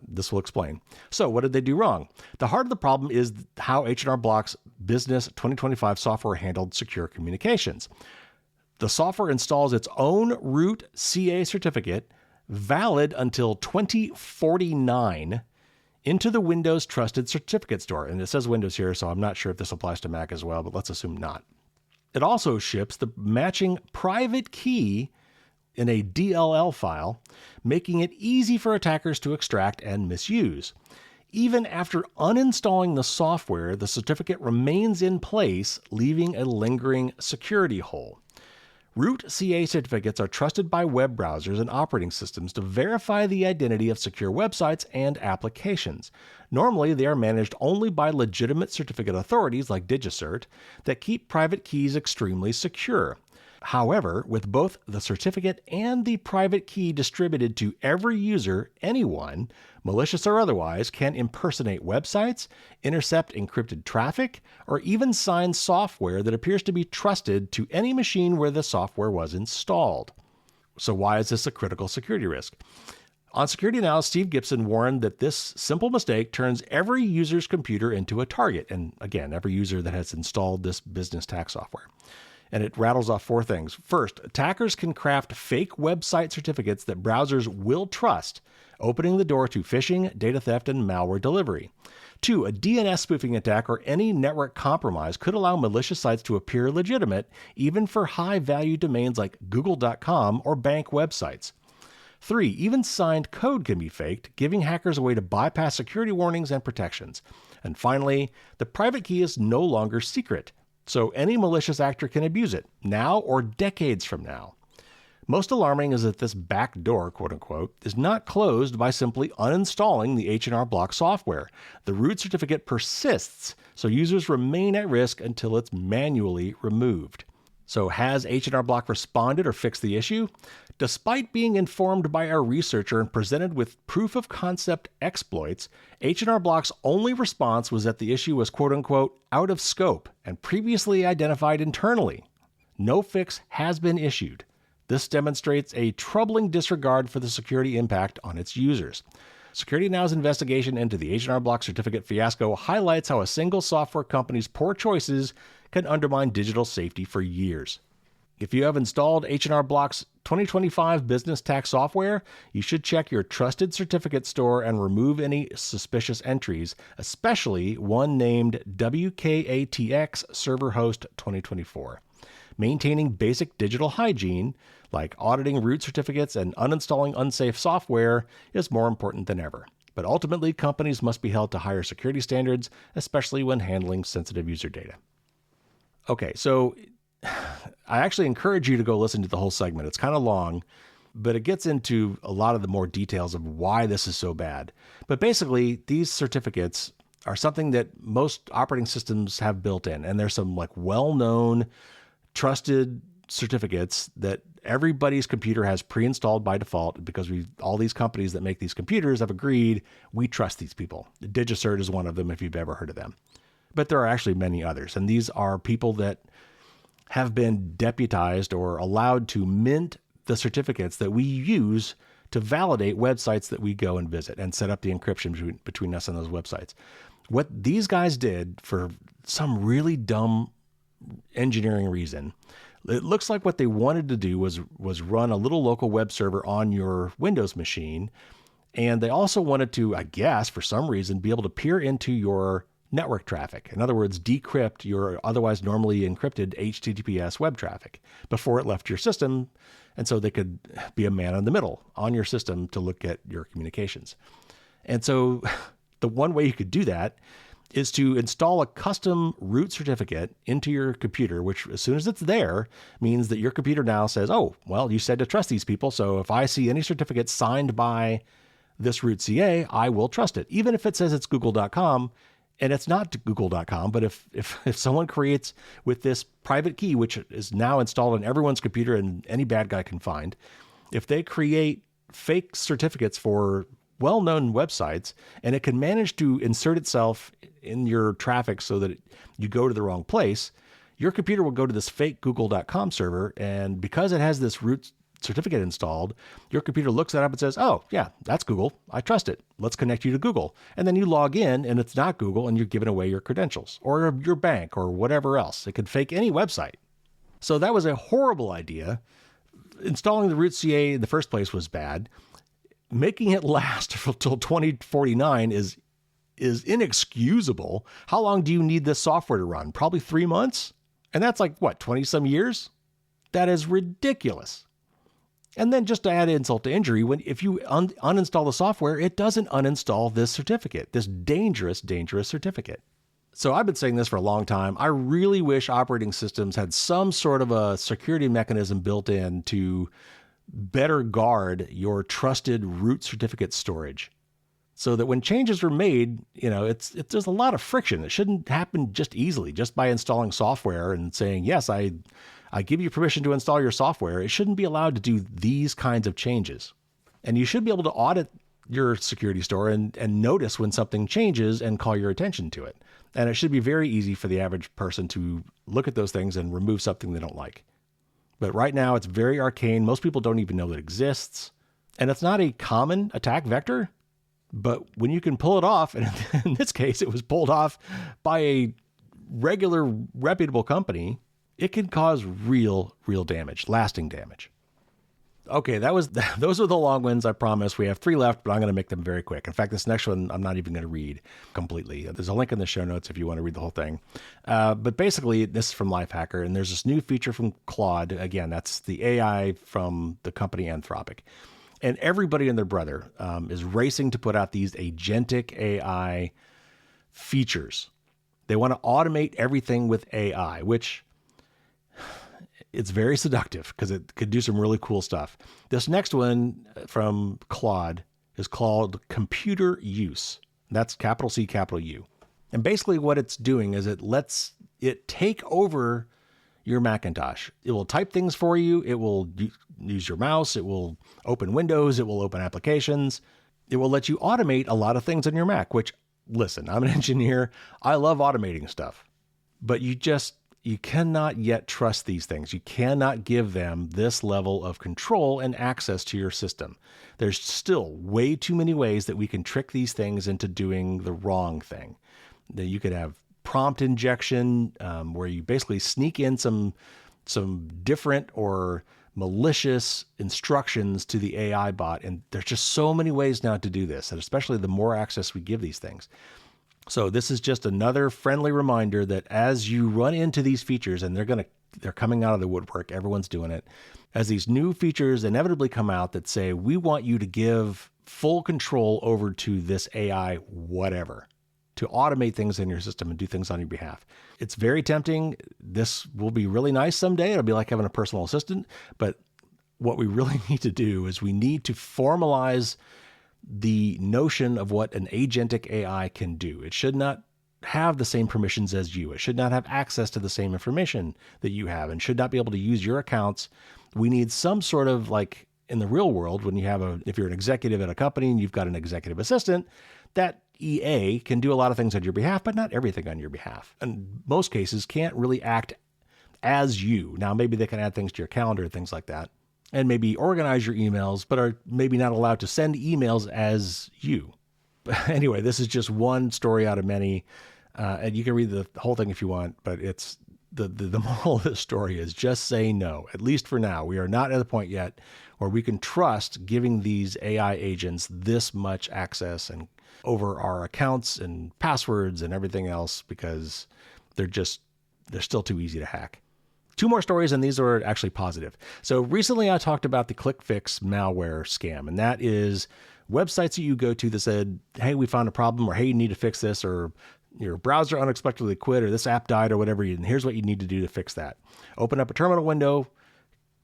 This will explain. So what did they do wrong? The heart of the problem is how H&R Block's Business 2025 software handled secure communications. The software installs its own root CA certificate, valid until 2049, into the Windows Trusted Certificate Store. And it says Windows here, so I'm not sure if this applies to Mac as well, but let's assume not. It also ships the matching private key in a DLL file, making it easy for attackers to extract and misuse. Even after uninstalling the software, the certificate remains in place, leaving a lingering security hole. Root CA certificates are trusted by web browsers and operating systems to verify the identity of secure websites and applications. Normally, they are managed only by legitimate certificate authorities like DigiCert that keep private keys extremely secure. However, with both the certificate and the private key distributed to every user, anyone, malicious or otherwise, can impersonate websites, intercept encrypted traffic, or even sign software that appears to be trusted to any machine where the software was installed. So why is this a critical security risk? On Security Now, Steve Gibson warned that this simple mistake turns every user's computer into a target, and again, every user that has installed this business tax software. And it rattles off 4 things. First, attackers can craft fake website certificates that browsers will trust, opening the door to phishing, data theft, and malware delivery. 2, a DNS spoofing attack or any network compromise could allow malicious sites to appear legitimate, even for high-value domains like google.com or bank websites. 3, even signed code can be faked, giving hackers a way to bypass security warnings and protections. And finally, the private key is no longer secret, so any malicious actor can abuse it, now or decades from now. Most alarming is that this back door, quote unquote, is not closed by simply uninstalling the H&R Block software. The root certificate persists, so users remain at risk until it's manually removed. So has H&R Block responded or fixed the issue? Despite being informed by our researcher and presented with proof of concept exploits, H&R Block's only response was that the issue was quote unquote out of scope and previously identified internally. No fix has been issued. This demonstrates a troubling disregard for the security impact on its users. Security Now's investigation into the H&R Block certificate fiasco highlights how a single software company's poor choices can undermine digital safety for years. If you have installed H&R Block's 2025 business tax software, you should check your trusted certificate store and remove any suspicious entries, especially one named WKATX Server Host 2024. Maintaining basic digital hygiene, like auditing root certificates and uninstalling unsafe software, is more important than ever. But ultimately, companies must be held to higher security standards, especially when handling sensitive user data. Okay, so I actually encourage you to go listen to the whole segment. It's kind of long, but it gets into a lot of the more details of why this is so bad. But basically, these certificates are something that most operating systems have built in, and there's some like well-known, trusted certificates that everybody's computer has pre-installed by default because all these companies that make these computers have agreed we trust these people. DigiCert is one of them if you've ever heard of them. But there are actually many others, and these are people that have been deputized or allowed to mint the certificates that we use to validate websites that we go and visit and set up the encryption between us and those websites. What these guys did for some really dumb engineering reason, it looks like what they wanted to do was run a little local web server on your Windows machine. And they also wanted to, I guess, for some reason, be able to peer into your network traffic. In other words, decrypt your otherwise normally encrypted HTTPS web traffic before it left your system. And so they could be a man in the middle on your system to look at your communications. And so the one way you could do that is to install a custom root certificate into your computer, which as soon as it's there means that your computer now says, oh, well, you said to trust these people. So if I see any certificate signed by this root CA, I will trust it. Even if it says it's google.com and it's not google.com. But if someone creates with this private key, which is now installed on everyone's computer and any bad guy can find, if they create fake certificates for well-known websites, and it can manage to insert itself in your traffic so that you go to the wrong place, your computer will go to this fake google.com server, and because it has this root certificate installed, your computer looks that up and says, oh, yeah, that's Google. I trust it. Let's connect you to Google. And then you log in, and it's not Google, and you're giving away your credentials, or your bank, or whatever else. It could fake any website. So that was a horrible idea. Installing the root CA in the first place was bad. Making it last until 2049 is is inexcusable. How long do you need this software to run? Probably 3 months? And that's like, what, 20 some years? That is ridiculous. And then just to add insult to injury, if you uninstall the software, it doesn't uninstall this certificate, this dangerous, dangerous certificate. So I've been saying this for a long time. I really wish operating systems had some sort of a security mechanism built in to better guard your trusted root certificate storage, so that when changes are made, there's a lot of friction. It shouldn't happen just easily, just by installing software and saying, yes, I give you permission to install your software. It shouldn't be allowed to do these kinds of changes. And you should be able to audit your security store and notice when something changes and call your attention to it. And it should be very easy for the average person to look at those things and remove something they don't like. But right now it's very arcane. Most people don't even know it exists. And it's not a common attack vector, but when you can pull it off, and in this case, it was pulled off by a regular reputable company, it can cause real damage, lasting damage. Okay, those are the long ones, I promise. We have 3 left, but I'm going to make them very quick. In fact, this next one, I'm not even going to read completely. There's a link in the show notes if you want to read the whole thing. But basically, this is from Lifehacker, and there's this new feature from Claude. Again, that's the AI from the company Anthropic. And everybody and their brother is racing to put out these agentic AI features. They want to automate everything with AI, which it's very seductive because it could do some really cool stuff. This next one from Claude is called computer use. That's capital C, capital U. And basically what it's doing is it lets it take over your Macintosh. It will type things for you. It will use your mouse. It will open windows. It will open applications. It will let you automate a lot of things on your Mac, which, listen, I'm an engineer. I love automating stuff, but you cannot yet trust these things. You cannot give them this level of control and access to your system. There's still way too many ways that we can trick these things into doing the wrong thing. That you could have prompt injection, where you basically sneak in some different or malicious instructions to the AI bot. And there's just so many ways now to do this, and especially the more access we give these things. So this is just another friendly reminder that as you run into these features, and they're coming out of the woodwork, everyone's doing it, as these new features inevitably come out that say, we want you to give full control over to this AI, whatever, to automate things in your system and do things on your behalf. It's very tempting. This will be really nice someday. It'll be like having a personal assistant. But what we really need to do is we need to formalize the notion of what an agentic AI can do. It should not have the same permissions as you. It should not have access to the same information that you have, and should not be able to use your accounts. We need some sort of, like in the real world, when if you're an executive at a company and you've got an executive assistant, that EA can do a lot of things on your behalf, but not everything on your behalf. And most cases can't really act as you. Now, maybe they can add things to your calendar, things like that, and maybe organize your emails, but are maybe not allowed to send emails as you. But anyway, this is just one story out of many, and you can read the whole thing if you want, but it's the moral of the story is just say no, at least for now. We are not at the point yet where we can trust giving these AI agents this much access and over our accounts and passwords and everything else, because they're still too easy to hack. 2 more stories, and these are actually positive. So recently I talked about the ClickFix malware scam, and that is websites that you go to that said, hey, we found a problem, or hey, you need to fix this, or your browser unexpectedly quit, or this app died, or whatever, and here's what you need to do to fix that. Open up a terminal window,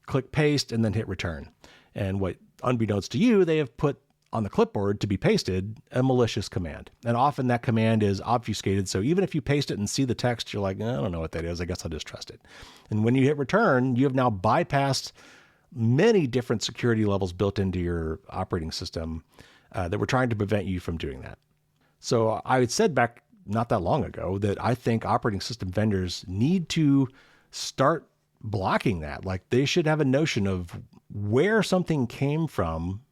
click paste, and then hit return. And what, unbeknownst to you, they have put on the clipboard to be pasted a malicious command. And often that command is obfuscated. So even if you paste it and see the text, you're like, I don't know what that is. I guess I'll just trust it. And when you hit return, you have now bypassed many different security levels built into your operating system that were trying to prevent you from doing that. So I had said back not that long ago that I think operating system vendors need to start blocking that. Like, they should have a notion of where something came from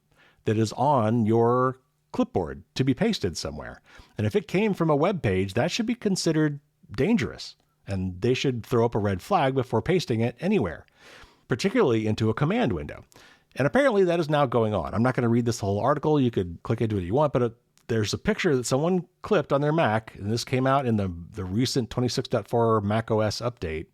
that is on your clipboard to be pasted somewhere. And if it came from a web page, that should be considered dangerous. And they should throw up a red flag before pasting it anywhere, particularly into a command window. And apparently that is now going on. I'm not going to read this whole article. You could click into it if you want, but there's a picture that someone clipped on their Mac, and this came out in the recent 26.4 macOS update,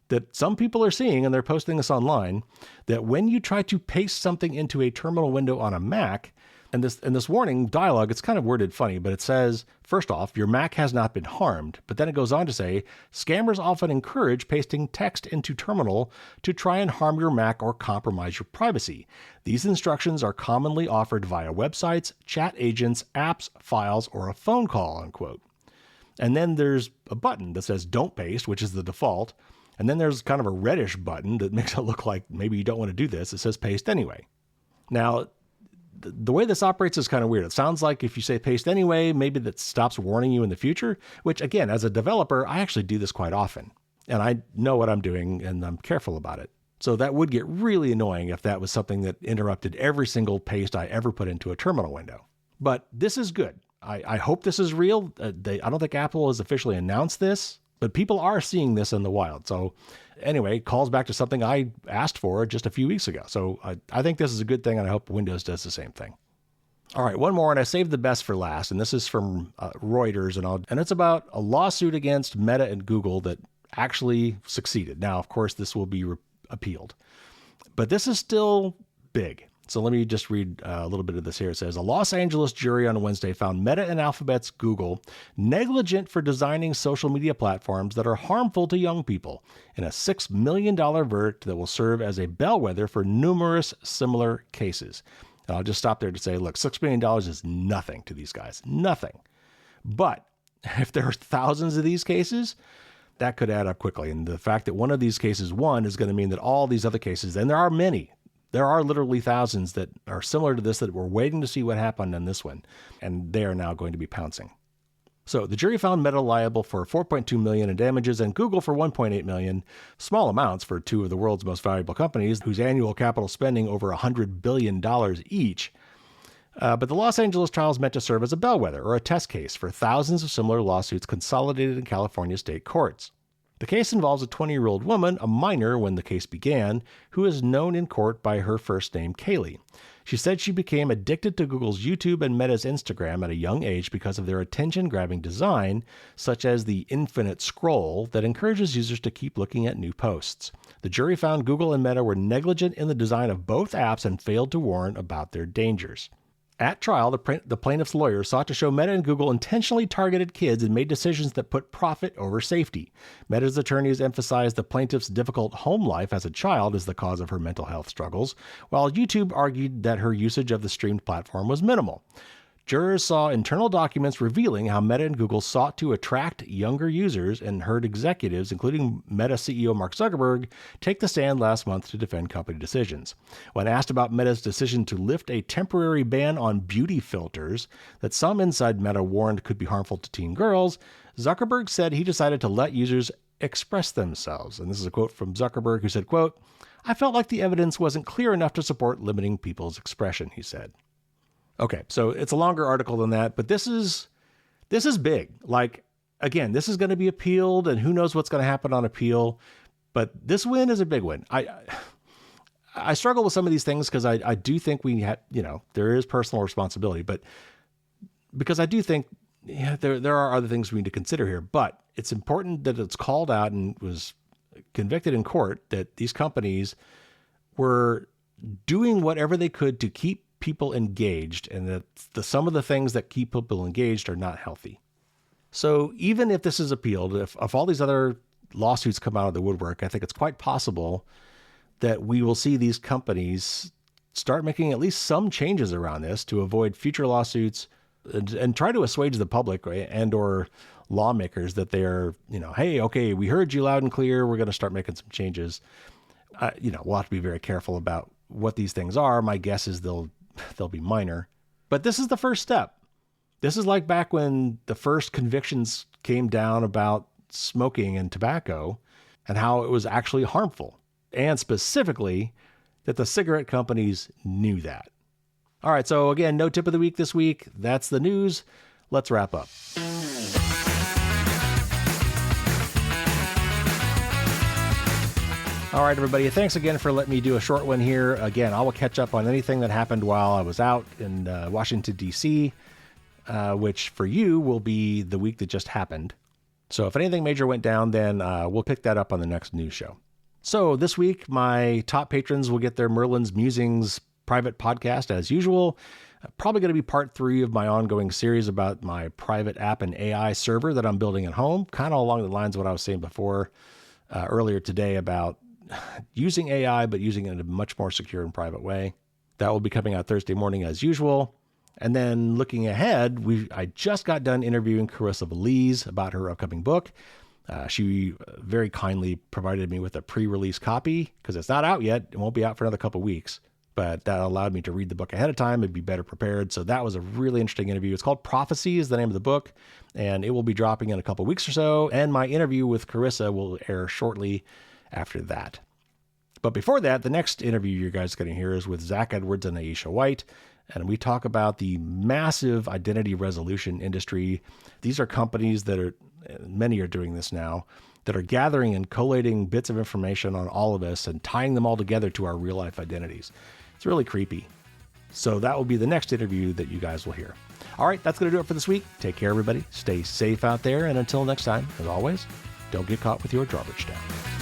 that some people are seeing, and they're posting this online, that when you try to paste something into a terminal window on a Mac, and this warning dialogue, it's kind of worded funny, but it says, first off, your Mac has not been harmed. But then it goes on to say, scammers often encourage pasting text into terminal to try and harm your Mac or compromise your privacy. These instructions are commonly offered via websites, chat agents, apps, files, or a phone call, unquote. And then there's a button that says don't paste, which is the default. And then there's kind of a reddish button that makes it look like maybe you don't want to do this. It says paste anyway. Now, the way this operates is kind of weird. It sounds like if you say paste anyway, maybe that stops warning you in the future, which again, as a developer, I actually do this quite often. And I know what I'm doing and I'm careful about it. So that would get really annoying if that was something that interrupted every single paste I ever put into a terminal window. But this is good. I hope this is real. I don't think Apple has officially announced this, but people are seeing this in the wild. So anyway, calls back to something I asked for just a few weeks ago. So I think this is a good thing, and I hope Windows does the same thing. All right, one more, and I saved the best for last, and this is from Reuters, and it's about a lawsuit against Meta and Google that actually succeeded. Now, of course, this will be appealed, but this is still big. So let me just read a little bit of this here. It says, a Los Angeles jury on Wednesday found Meta and Alphabet's Google negligent for designing social media platforms that are harmful to young people in a $6 million verdict that will serve as a bellwether for numerous similar cases. And I'll just stop there to say, look, $6 million is nothing to these guys, nothing. But if there are thousands of these cases, that could add up quickly. And the fact that one of these cases won is going to mean that all these other cases, and there are many, there are literally thousands that are similar to this that were waiting to see what happened in this one, and they are now going to be pouncing. So the jury found Meta liable for $4.2 million in damages and Google for $1.8 million, small amounts for two of the world's most valuable companies whose annual capital spending over $100 billion each. But the Los Angeles trial is meant to serve as a bellwether or a test case for thousands of similar lawsuits consolidated in California state courts. The case involves a 20-year-old woman, a minor when the case began, who is known in court by her first name, Kaylee. She said she became addicted to Google's YouTube and Meta's Instagram at a young age because of their attention-grabbing design, such as the infinite scroll that encourages users to keep looking at new posts. The jury found Google and Meta were negligent in the design of both apps and failed to warn about their dangers. At trial, the plaintiff's lawyer sought to show Meta and Google intentionally targeted kids and made decisions that put profit over safety. Meta's attorneys emphasized the plaintiff's difficult home life as a child as the cause of her mental health struggles, while YouTube argued that her usage of the streamed platform was minimal. Jurors saw internal documents revealing how Meta and Google sought to attract younger users and heard executives, including Meta CEO Mark Zuckerberg, take the stand last month to defend company decisions. When asked about Meta's decision to lift a temporary ban on beauty filters that some inside Meta warned could be harmful to teen girls, Zuckerberg said he decided to let users express themselves. And this is a quote from Zuckerberg, who said, quote, "I felt like the evidence wasn't clear enough to support limiting people's expression," he said. Okay, so it's a longer article than that, but this is big. Like, again, this is going to be appealed, and who knows what's going to happen on appeal, but this win is a big win. I struggle with some of these things because I do think we have, there is personal responsibility, but because I do think there are other things we need to consider here, but it's important that it's called out and was convicted in court that these companies were doing whatever they could to keep people engaged, and that some of the things that keep people engaged are not healthy. So even if this is appealed, if all these other lawsuits come out of the woodwork, I think it's quite possible that we will see these companies start making at least some changes around this to avoid future lawsuits and try to assuage the public and or lawmakers that they're, hey, okay, we heard you loud and clear. We're going to start making some changes. We'll have to be very careful about what these things are. My guess is they'll be minor, but this is the first step. This is like back when the first convictions came down about smoking and tobacco and how it was actually harmful, and specifically that the cigarette companies knew that. All right. So again, no tip of the week this week. That's the news. Let's wrap up. All right, everybody. Thanks again for letting me do a short one here. Again, I will catch up on anything that happened while I was out in Washington, D.C. which for you will be the week that just happened. So if anything major went down, then we'll pick that up on the next news show. So this week, my top patrons will get their Merlin's Musings private podcast as usual. Probably going to be part 3 of my ongoing series about my private app and AI server that I'm building at home, kind of along the lines of what I was saying before earlier today about using AI, but using it in a much more secure and private way. That will be coming out Thursday morning as usual. And then looking ahead, I just got done interviewing Carissa Valise about her upcoming book. She very kindly provided me with a pre-release copy because it's not out yet. It won't be out for another couple of weeks, but that allowed me to read the book ahead of time and be better prepared. So that was a really interesting interview. It's called Prophecy is the name of the book, and it will be dropping in a couple of weeks or so. And my interview with Carissa will air shortly after that. But before that, the next interview you guys are going to hear is with Zach Edwards and Aisha White. And we talk about the massive identity resolution industry. These are companies many are doing this now, that are gathering and collating bits of information on all of us and tying them all together to our real life identities. It's really creepy. So that will be the next interview that you guys will hear. All right, that's going to do it for this week. Take care, everybody. Stay safe out there. And until next time, as always, don't get caught with your drawbridge down.